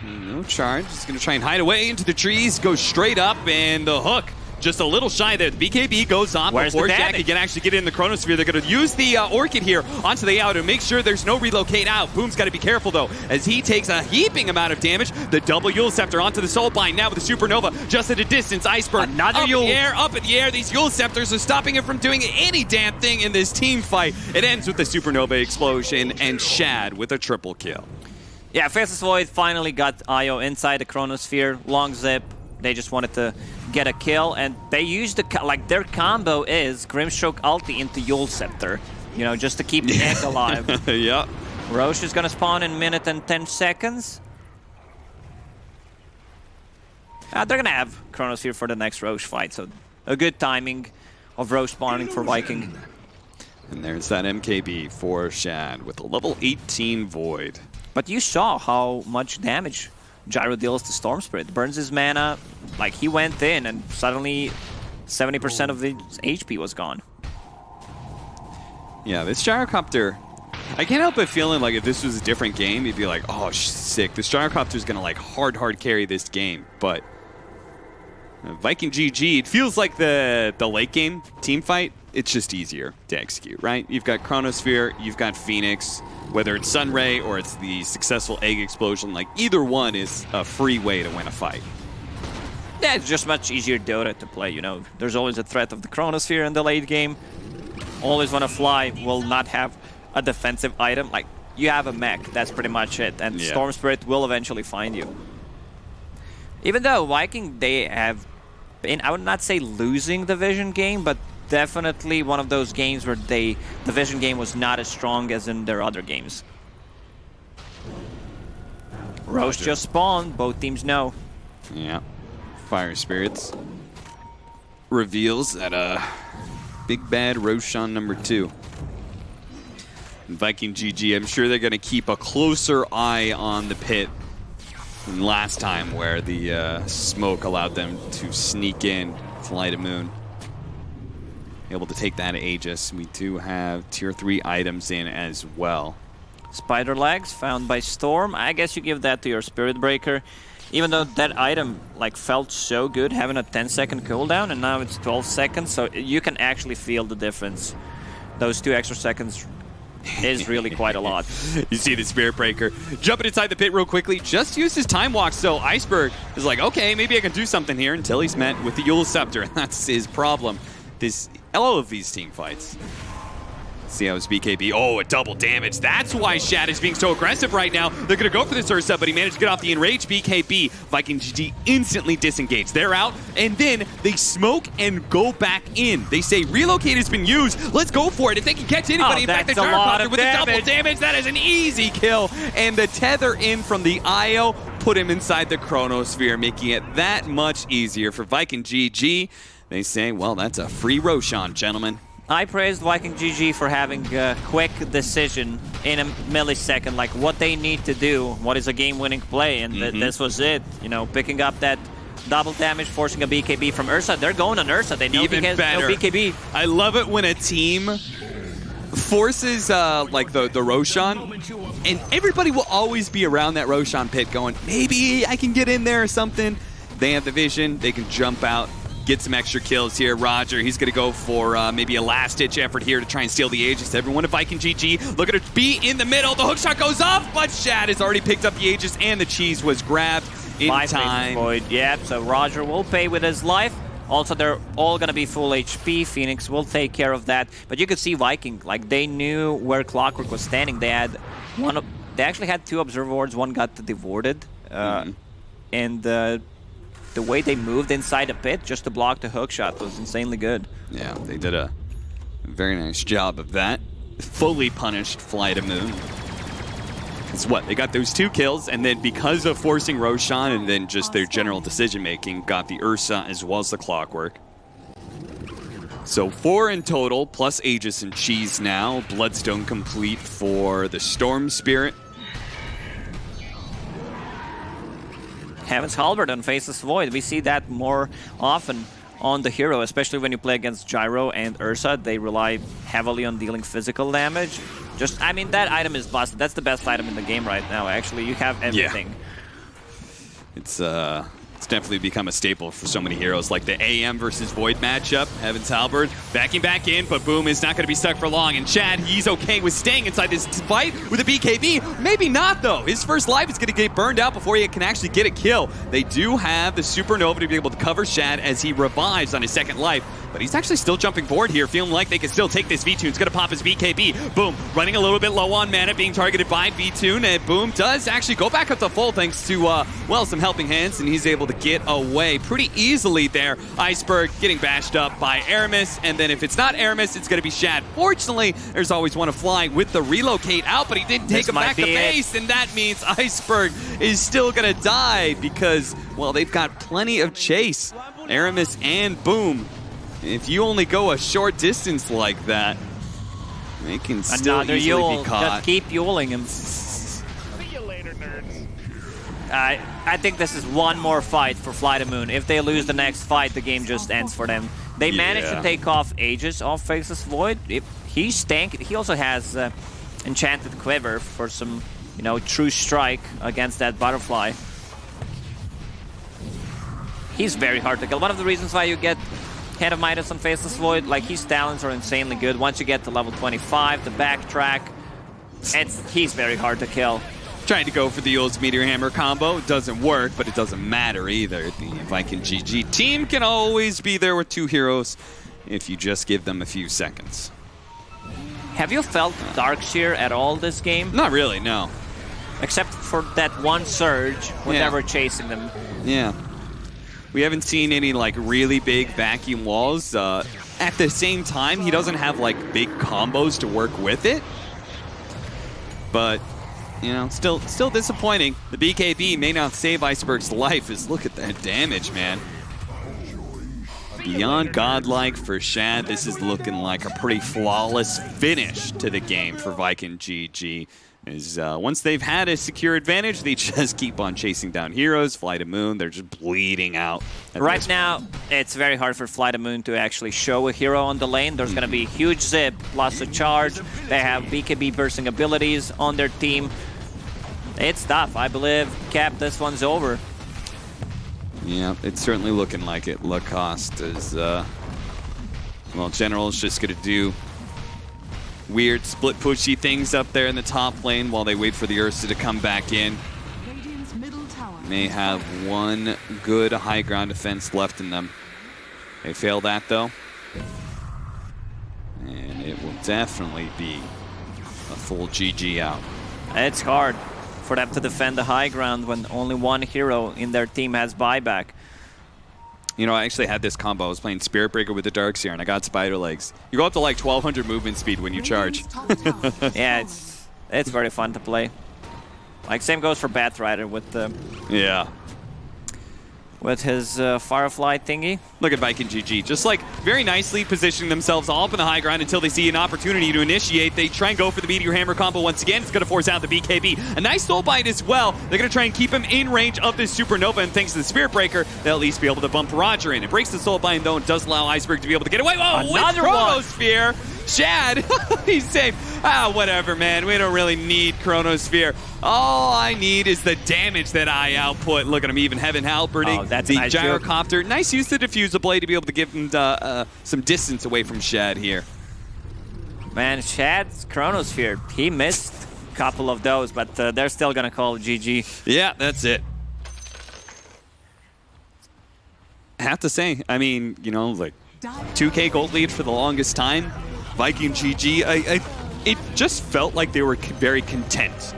[SPEAKER 4] No charge. He's going to try and hide away into the trees, go straight up, and the hook. Just a little shy there. The BKB goes on before Jackie can actually get in the Chronosphere. They're going to use the Orchid here onto the out to make sure there's no relocate out. Boom's got to be careful, though, as he takes a heaping amount of damage. The double Yule Scepter onto the Soulbind now with the Supernova just at a distance. Iceberg
[SPEAKER 5] Another
[SPEAKER 4] up
[SPEAKER 5] Yule.
[SPEAKER 4] in the air, up in the air. These Yule Scepters are stopping him from doing any damn thing in this team fight. It ends with the Supernova explosion and Shad with a triple kill.
[SPEAKER 5] Yeah, Faceless Void finally got IO inside the Chronosphere. Long zip. They just wanted to get a kill, and they used their combo is Grimstroke ulti into Yule Scepter, just to keep the egg alive.
[SPEAKER 4] Yeah.
[SPEAKER 5] Roche is gonna spawn in a minute and 10 seconds. They're gonna have Chronosphere for the next Roche fight, so a good timing of Roche spawning for Viking.
[SPEAKER 4] And there's that MKB for Shad with a level 18 Void.
[SPEAKER 5] But you saw how much damage Gyro deals to Storm Spirit. Burns his mana, he went in and suddenly 70% of his HP was gone.
[SPEAKER 4] Yeah, this Gyrocopter, I can't help but feeling like if this was a different game, you'd be like, oh, sick. This Gyrocopter's gonna hard carry this game. But Viking GG, it feels like the late game team fight, it's just easier to execute, right? You've got Chronosphere, you've got Phoenix, whether it's Sunray or it's the successful egg explosion, either one is a free way to win a fight.
[SPEAKER 5] Yeah, it's just much easier Dota to play, There's always a threat of the Chronosphere in the late game. Always want to fly, will not have a defensive item. You have a mech, that's pretty much it. And
[SPEAKER 4] yeah.
[SPEAKER 5] Storm Spirit will eventually find you. Even though Viking, they have been, I would not say losing the Vision game, but definitely one of those games where the Vision game was not as strong as in their other games. Roche just spawned, both teams know.
[SPEAKER 4] Yeah. Fire Spirits reveals that big bad Roche on number 2. And Viking GG, I'm sure they're going to keep a closer eye on the pit than last time where the smoke allowed them to sneak in FlyToMoon. Able to take that Aegis. We do have tier 3 items in as well.
[SPEAKER 5] Spider legs found by Storm. I guess you give that to your Spirit Breaker. Even though that item felt so good having a 10-second cooldown, and now it's 12 seconds, so you can actually feel the difference. Those 2 extra seconds is really quite a lot.
[SPEAKER 4] You see the Spirit Breaker jumping inside the pit real quickly. Just used his time walk, so Iceberg is like, okay, maybe I can do something here until he's met with the Yule Scepter, and that's his problem. All of these team fights. See how his BKB, oh, a double damage. That's why Shad is being so aggressive right now. They're going to go for this Ursa, but he managed to get off the enraged BKB. Viking GG instantly disengaged. They're out, and then they smoke and go back in. They say relocate has been used. Let's go for it. If they can catch anybody, in fact, the Gyrocopter with a double damage, that is an easy kill. And the tether in from the IO put him inside the Chronosphere, making it that much easier for Viking GG. They say, well, that's a free Roshan, gentlemen.
[SPEAKER 5] I praised Viking GG for having a quick decision in a millisecond, like what they need to do, what is a game-winning play, and this was it. You know, picking up that double damage, forcing a BKB from Ursa. They're going on Ursa. They know
[SPEAKER 4] Even
[SPEAKER 5] he has
[SPEAKER 4] better.
[SPEAKER 5] no BKB.
[SPEAKER 4] I love it when a team forces like the Roshan, and everybody will always be around that Roshan pit going, maybe I can get in there or something. They have the vision. They can jump out, get some extra kills here. Roger, he's going to go for maybe a last-ditch effort here to try and steal the Aegis. Everyone at Viking GG, look at it be in the middle. The hookshot goes off, but Shad has already picked up the Aegis, and the cheese was grabbed in time.
[SPEAKER 5] Void. Yeah, so Roger will pay with his life. Also, they're all going to be full HP. Phoenix will take care of that. But you could see Viking, like, they knew where Clockwork was standing. They had they actually had 2 Observer Wards. One got devorted. And the way they moved inside the pit just to block the hookshot was insanely good.
[SPEAKER 4] Yeah, they did a very nice job of that. Fully punished FlyToMoon. It's what, they got those 2 kills, and then because of forcing Roshan and then just their general decision-making, got the Ursa as well as the Clockwork. So 4 in total, plus Aegis and Cheese now. Bloodstone complete for the Storm Spirit.
[SPEAKER 5] Heaven's Halberd on Faceless Void. We see that more often on the hero, especially when you play against Gyro and Ursa. They rely heavily on dealing physical damage. Just, I mean, that item is busted. That's the best item in the game right now, actually. You have everything.
[SPEAKER 4] Yeah. It's definitely become a staple for so many heroes, like the AM versus Void matchup. Heaven's Halberd backing back in, but Boom is not going to be stuck for long. And Chad, he's okay with staying inside this fight with a BKB. Maybe not, though. His first life is going to get burned out before he can actually get a kill. They do have the Supernova to be able to cover Shad as he revives on his second life. But he's actually still jumping forward here, feeling like they can still take this V-Tune. It's going to pop his BKB. Boom, running a little bit low on mana, being targeted by V-Tune. And Boom does actually go back up to full thanks to, well, some helping hands. And he's able to get away pretty easily there. Iceberg getting bashed up by Aramis. And then if it's not Aramis, it's going to be Shad. Fortunately, there's always one to fly with the relocate out, but he didn't take him back to base. And that means Iceberg is still going to die because, well, they've got plenty of chase. Aramis and Boom. If you only go a short distance like that, they can still easily be caught.
[SPEAKER 5] Just keep yuling him.
[SPEAKER 8] See you later, nerds.
[SPEAKER 5] I think this is one more fight for FlyToMoon. If they lose the next fight, the game just ends for them. They managed to take off Aegis off Faceless Void. He's tanky. He also has Enchanted Quiver for some, you know, true strike against that butterfly. He's very hard to kill. One of the reasons why you get Head of Midas on Faceless Void, like, his talents are insanely good. Once you get to level 25, the backtrack, he's very hard to kill.
[SPEAKER 4] Trying to go for the old Meteor Hammer combo. Doesn't work, but it doesn't matter either. The Viking GG team can always be there with 2 heroes if you just give them a few seconds.
[SPEAKER 5] Have you felt Darkseer at all this game?
[SPEAKER 4] Not really, no.
[SPEAKER 5] Except for that one surge whenever chasing them.
[SPEAKER 4] Yeah. We haven't seen any, like, really big vacuum walls. At the same time, he doesn't have, like, big combos to work with it. But, you know, still disappointing. The BKB may not save Iceberg's life. Look at that damage, man. Beyond godlike for Shad. This is looking like a pretty flawless finish to the game for Viking GG. Once they've had a secure advantage, they just keep on chasing down heroes. FlyToMoon, they're just bleeding out.
[SPEAKER 5] Right now, it's very hard for FlyToMoon to actually show a hero on the lane. There's going to be huge zip plus a charge. They have BKB bursting abilities on their team. It's tough. I believe, Cap, this one's over.
[SPEAKER 4] Yeah, it's certainly looking like it. Lacoste is, well, General is just going to do weird split pushy things up there in the top lane while they wait for the Ursa to come back in. May have one good high ground defense left in them. They fail that though. And it it will definitely be a full GG out.
[SPEAKER 5] It's hard for them to defend the high ground when only one hero in their team has buyback.
[SPEAKER 4] You know, I actually had this combo. I was playing Spirit Breaker with the Darkseer, and I got Spider Legs. You go up to like 1200 movement speed when you charge.
[SPEAKER 5] Yeah, it's very fun to play. Like, same goes for Batrider with the with his Firefly thingy.
[SPEAKER 4] Look at Viking GG, just like very nicely positioning themselves all up in the high ground until they see an opportunity to initiate. They try and go for the Meteor Hammer combo once again. It's going to force out the BKB. A nice soul bite as well. They're going to try and keep him in range of this Supernova, and thanks to the Spirit Breaker, they'll at least be able to bump Roger in. It breaks the soul bite, though, and does allow Iceberg to be able to get away. Whoa,
[SPEAKER 5] another
[SPEAKER 4] Chronosphere! Shad, he's safe. Whatever, man. We don't really need Chronosphere. All I need is the damage that I output. Look at him, even Heaven halberding.
[SPEAKER 5] Oh, that's
[SPEAKER 4] the
[SPEAKER 5] nice
[SPEAKER 4] gyrocopter. Nice use of the Diffuser Blade to be able to give him some distance away from Shad here.
[SPEAKER 5] Man, Shad's Chronosphere, he missed a couple of those, but they're still going to call GG.
[SPEAKER 4] Yeah, that's it. I have to say, I mean, you know, like 2K gold lead for the longest time. Viking GG, it just felt like they were very content